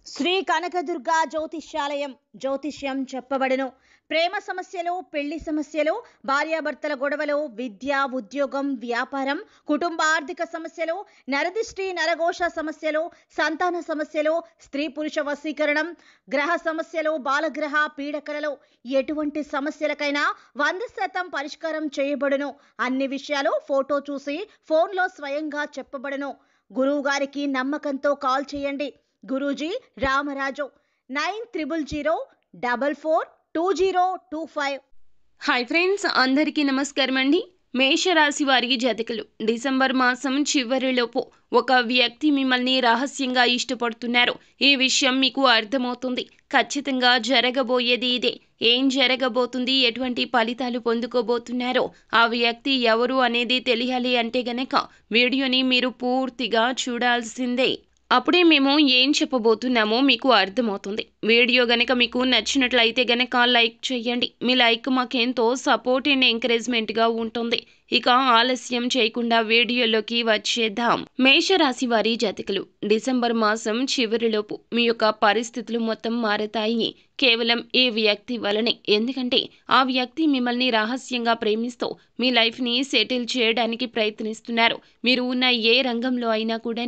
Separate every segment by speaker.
Speaker 1: శ్రీ కనకదుర్గ జ్యోతిష్యాలయం జ్యోతిష్యం చెప్పబడును. ప్రేమ సమస్యలు, పెళ్లి సమస్యలు, భార్యాభర్తల గొడవలు, విద్య, ఉద్యోగం, వ్యాపారం, కుటుంబ ఆర్థిక సమస్యలు, నరదిష్టి, నరఘోష సమస్యలు, సంతాన సమస్యలు, స్త్రీ పురుష వశీకరణం, గ్రహ సమస్యలు, బాలగ్రహ పీడకలలు, ఎటువంటి సమస్యలకైనా 100% పరిష్కారం చేయబడును. అన్ని విషయాలు ఫోటో చూసి ఫోన్లో స్వయంగా చెప్పబడును. గురువు గారికి నమ్మకంతో కాల్ చేయండి. గురూజీ రామరాజు 9000442025.
Speaker 2: హాయ్ ఫ్రెండ్స్, అందరికీ నమస్కారం అండి. మేషరాశి వారికి జాతకులు డిసెంబర్ మాసం చివరిలోపు ఒక వ్యక్తి మిమ్మల్ని రహస్యంగా ఇష్టపడుతున్నారు. ఈ విషయం మీకు అర్థమవుతుంది. ఖచ్చితంగా జరగబోయేది ఇదే. ఏం జరగబోతుంది, ఎటువంటి ఫలితాలు పొందుకోబోతున్నారో, ఆ వ్యక్తి ఎవరు అనేది తెలియాలి అంటే గనక వీడియోని మీరు పూర్తిగా చూడాల్సిందే. అప్పుడే మేము ఏం చెప్పబోతున్నామో మీకు అర్థమవుతుంది. వీడియో గనక మీకు నచ్చినట్లయితే గనక లైక్ చేయండి. మీ లైక్ మాకెంతో సపోర్ట్ అండ్ ఎంకరేజ్మెంట్గా ఉంటుంది. ఇక ఆలస్యం చేయకుండా వీడియోలోకి వచ్చేద్దాం. మేషరాశి వారి జాతకులు డిసెంబర్ మాసం చివరిలోపు మీ యొక్క పరిస్థితులు మొత్తం మారతాయి. కేవలం ఈ వ్యక్తి వలనే. ఎందుకంటే ఆ వ్యక్తి మిమ్మల్ని రహస్యంగా ప్రేమిస్తూ మీ లైఫ్ని సెటిల్ చేయడానికి ప్రయత్నిస్తున్నారు. మీరు ఉన్న ఏ రంగంలో అయినా కూడా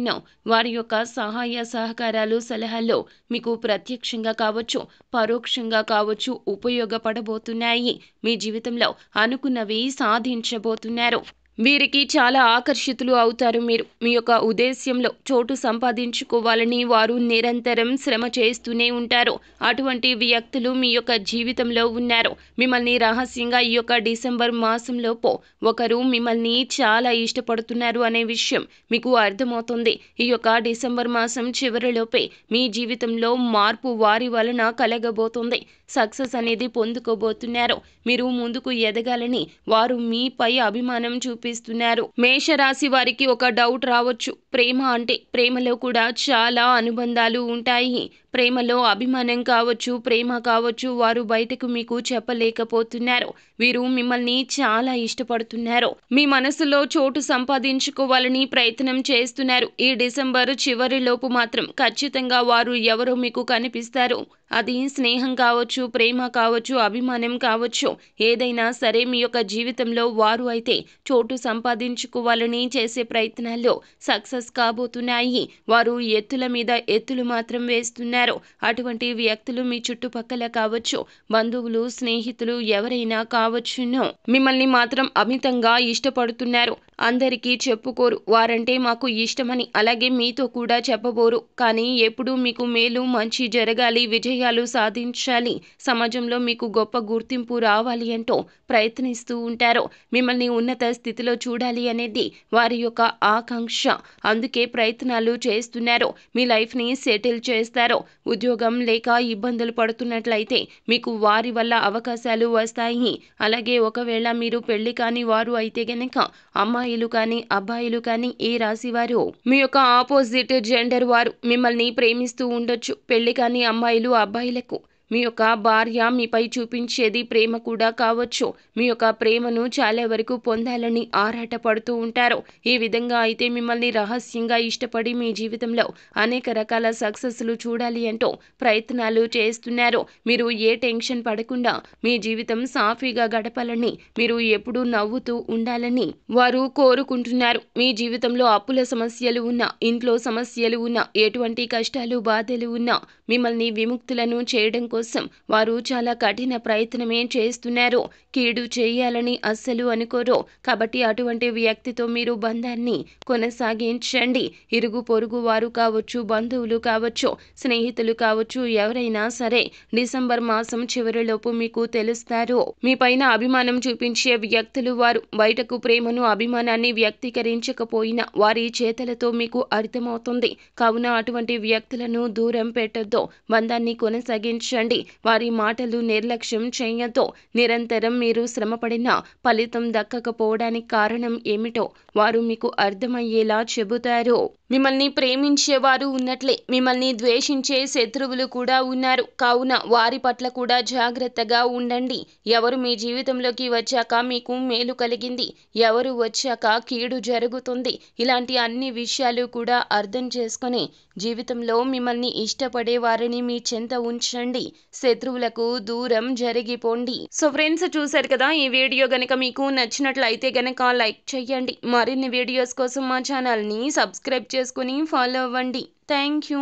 Speaker 2: వారి యొక్క సహాయ సహకారాలు, సలహాలు మీకు ప్రత్యక్షంగా కావచ్చు, పరోక్షంగా కావచ్చు ఉపయోగపడబోతున్నాయి. మీ జీవితంలో అనుకున్నవి సాధించబోతున్నారు. వీరికి చాలా ఆకర్షితులు అవుతారు. మీరు మీ యొక్క ఉద్దేశ్యంలో చోటు సంపాదించుకోవాలని వారు నిరంతరం శ్రమ చేస్తూనే ఉంటారు. అటువంటి వ్యక్తులు మీ యొక్క జీవితంలో ఉన్నారు. మిమ్మల్ని రహస్యంగా ఈ యొక్క డిసెంబర్ మాసంలోపు ఒకరు మిమ్మల్ని చాలా ఇష్టపడుతున్నారు అనే విషయం మీకు అర్థమవుతుంది. ఈ యొక్క డిసెంబర్ మాసం చివరిలోపే మీ జీవితంలో మార్పు వారి వలన కలగబోతుంది. సక్సెస్ అనేది పొందుకోబోతున్నారు. మీరు ముందుకు ఎదగాలని వారు మీపై అభిమానం చూపిస్తున్నారు. మేషరాశి వారికి ఒక డౌట్ రావచ్చు. ప్రేమ అంటే ప్రేమలో కూడా చాలా అనుబంధాలు ఉంటాయి. ప్రేమలో అభిమానం కావచ్చు, ప్రేమ కావచ్చు, వారు బయటకు మీకు చెప్పలేకపోతున్నారు. వీరు మిమ్మల్ని చాలా ఇష్టపడుతున్నారు. మీ మనసులో చోటు సంపాదించుకోవాలని ప్రయత్నం చేస్తున్నారు. ఈ డిసెంబర్ చివరిలోపు మాత్రం ఖచ్చితంగా వారు ఎవరో మీకు కనిపిస్తారు. అది స్నేహం కావచ్చు, ప్రేమ కావచ్చు, అభిమానం కావచ్చు, ఏదైనా సరే మీ యొక్క జీవితంలో వారు అయితే చోటు సంపాదించుకోవాలని చేసే ప్రయత్నాల్లో సక్సెస్ కాబోతున్నాయి. వారు ఎత్తుల మీద ఎత్తులు మాత్రం వేస్తున్నారు. అటువంటి వ్యక్తులు మీ చుట్టుపక్కల కావచ్చు, బంధువులు, స్నేహితులు ఎవరైనా కావచ్చును. మిమ్మల్ని మాత్రం అమితంగా ఇష్టపడుతున్నారు. అందరికీ చెప్పుకోరు. వారంటే మాకు ఇష్టమని, అలాగే మీతో కూడా చెప్పబోరు. కానీ ఎప్పుడూ మీకు మేలు, మంచి జరగాలి, విజయాలు సాధించాలి, సమాజంలో మీకు గొప్ప గుర్తింపు రావాలి అంటూ ప్రయత్నిస్తూ ఉంటారు. మిమ్మల్ని ఉన్నత స్థితిలో చూడాలి అనేది వారి యొక్క ఆకాంక్ష. అందుకే ప్రయత్నాలు చేస్తున్నారు. మీ లైఫ్ని సెటిల్ చేస్తారు. ఉద్యోగం లేక ఇబ్బందులు పడుతున్నట్లయితే మీకు వారి వల్ల అవకాశాలు వస్తాయి. అలాగే ఒకవేళ మీరు పెళ్లి కాని వారు అయితే గనక అమ్మాయిలు కానీ అబ్బాయిలు కానీ ఈ రాశి వారు మీ యొక్క ఆపోజిట్ జెండర్ వారు మిమ్మల్ని ప్రేమిస్తూ ఉండొచ్చు. పెళ్లి కాని అమ్మాయిలు, అబ్బాయిలకు మీ యొక్క భార్య మీపై చూపించేది ప్రేమ కూడా కావచ్చు. మీ యొక్క ప్రేమను చాలా వరకు పొందాలని ఆరాటపడుతూ ఉంటారు. ఈ విధంగా అయితే మిమ్మల్ని రహస్యంగా ఇష్టపడి మీ జీవితంలో అనేక రకాల సక్సెస్లు చూడాలి అంటూ ప్రయత్నాలు చేస్తున్నారు. మీరు ఏ టెన్షన్ పడకుండా మీ జీవితం సాఫీగా గడపాలని, మీరు ఎప్పుడూ నవ్వుతూ ఉండాలని వారు కోరుకుంటున్నారు. మీ జీవితంలో అప్పుల సమస్యలు ఉన్నా, ఇంట్లో సమస్యలు ఉన్నా, ఎటువంటి కష్టాలు, బాధలు ఉన్నా మిమ్మల్ని విముక్తులను చేయడం కోసం వారు చాలా కఠిన ప్రయత్నమే చేస్తున్నారు. కీడు చేయాలని అస్సలు అనుకోరు. కాబట్టి అటువంటి వ్యక్తితో మీరు బంధాన్ని కొనసాగించండి. ఇరుగు పొరుగు వారు కావచ్చు, బంధువులు కావచ్చు, స్నేహితులు కావచ్చు, ఎవరైనా సరే డిసెంబర్ మాసం చివరిలోపు మీకు తెలుస్తారు. మీ పైన అభిమానం చూపించే వ్యక్తులు వారు. బయటకు ప్రేమను, అభిమానాన్ని వ్యక్తీకరించకపోయినా వారి చేతలతో మీకు అర్థమవుతుంది. కావున అటువంటి వ్యక్తులను దూరం పెట్టొద్దు. బంధాన్ని కొనసాగించండి. వారి మాటలు నిర్లక్ష్యం చేయొద్దు. నిరంతరం మీరు శ్రమపడినా ఫలితం దక్కకపోవడానికి కారణం ఏమిటో వారు మీకు అర్థమయ్యేలా చెబుతారు. మిమ్మల్ని ప్రేమించేవారు ఉన్నట్లే మిమ్మల్ని ద్వేషించే శత్రువులు కూడా ఉన్నారు. కావున వారి పట్ల కూడా జాగ్రత్తగా ఉండండి. ఎవరు మీ జీవితంలోకి వచ్చాక మీకు మేలు కలిగింది, ఎవరు వచ్చాక కీడు జరుగుతుంది, ఇలాంటి అన్ని విషయాలు కూడా అర్థం చేసుకొని జీవితంలో మిమ్మల్ని ఇష్టపడే వారిని మీ చెంత ఉంచండి. శత్రువులకు దూరం జరిగిపోండి. సో ఫ్రెండ్స్, చూశారు కదా, ఈ వీడియో గనక మీకు నచ్చినట్లయితే గనక లైక్ చేయండి. మరిన్ని వీడియోస్ కోసం మా ఛానల్ని సబ్స్క్రైబ్ చేసుకుని ఫాలో అవ్వండి. Thank you.